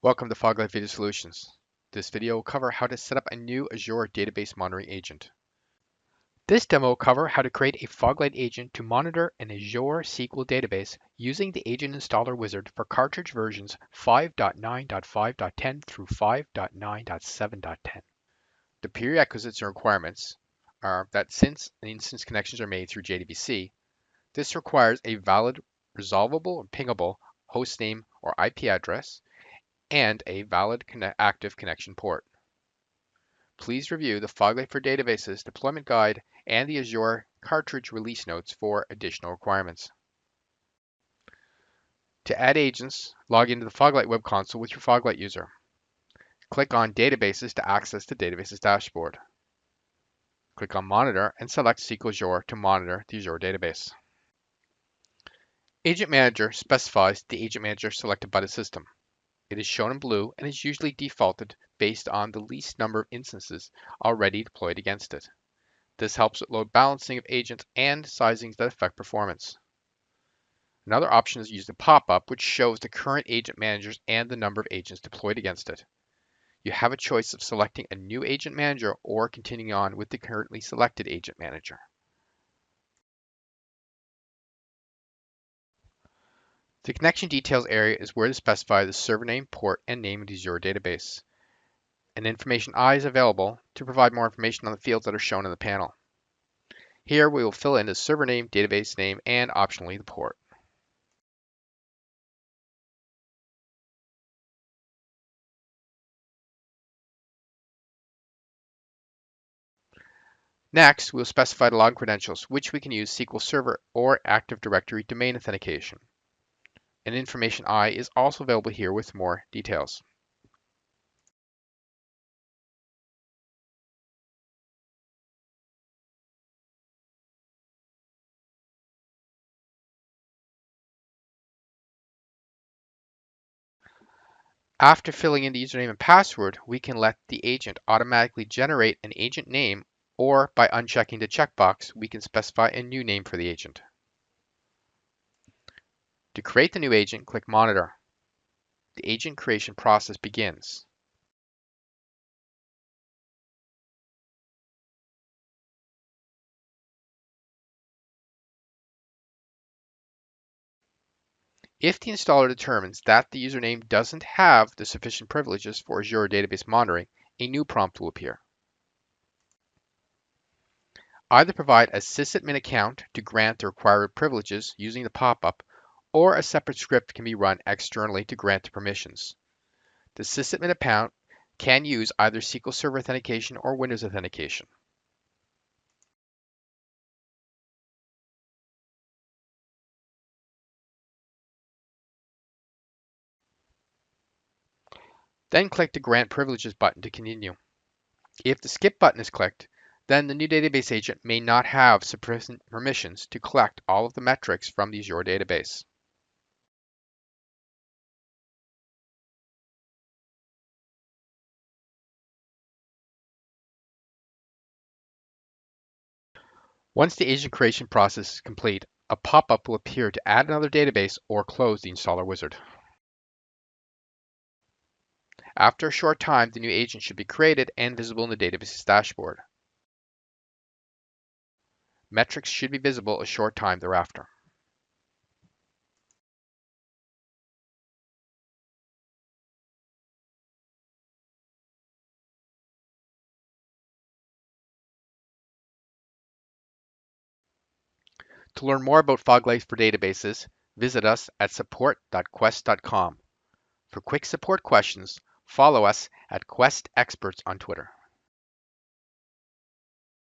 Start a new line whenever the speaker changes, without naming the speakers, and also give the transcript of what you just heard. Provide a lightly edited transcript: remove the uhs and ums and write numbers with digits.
Welcome to Foglight Video Solutions. This video will cover how to set up a new Azure database monitoring agent. This demo will cover how to create a Foglight agent to monitor an Azure SQL database using the agent installer wizard for cartridge versions 5.9.5.10 through 5.9.7.10. The prerequisites and requirements are that since an instance connections are made through JDBC, this requires a valid, resolvable, and pingable hostname or IP address, and a valid active connection port. Please review the Foglight for Databases deployment guide and the Azure cartridge release notes for additional requirements. To add agents, log into the Foglight web console with your Foglight user. Click on Databases to access the Databases dashboard. Click on Monitor and select SQL Azure to monitor the Azure database. Agent Manager specifies the agent manager selected by the system. It is shown in blue and is usually defaulted based on the least number of instances already deployed against it. This helps with load balancing of agents and sizings that affect performance. Another option is to use the pop-up, which shows the current agent managers and the number of agents deployed against it. You have a choice of selecting a new agent manager or continuing on with the currently selected agent manager. The connection details area is where to specify the server name, port, and name of the Azure database. An information eye is available to provide more information on the fields that are shown in the panel. Here we will fill in the server name, database name, and optionally the port. Next, we'll specify the login credentials, which we can use SQL Server or Active Directory domain authentication. An information eye is also available here with more details. After filling in the username and password, we can let the agent automatically generate an agent name, or by unchecking the checkbox, we can specify a new name for the agent. To create the new agent, click Monitor. The agent creation process begins. If the installer determines that the username doesn't have the sufficient privileges for Azure database monitoring, a new prompt will appear. Either provide a sysadmin account to grant the required privileges using the pop-up, or a separate script can be run externally to grant the permissions. The sysadmin account can use either SQL Server authentication or Windows authentication. Then click the Grant Privileges button to continue. If the Skip button is clicked, then the new database agent may not have sufficient permissions to collect all of the metrics from the Azure database. Once the agent creation process is complete, a pop-up will appear to add another database or close the installer wizard. After a short time, the new agent should be created and visible in the database's dashboard. Metrics should be visible a short time thereafter. To learn more about Foglight for databases, visit us at support.quest.com. For quick support questions, follow us at Quest Experts on Twitter.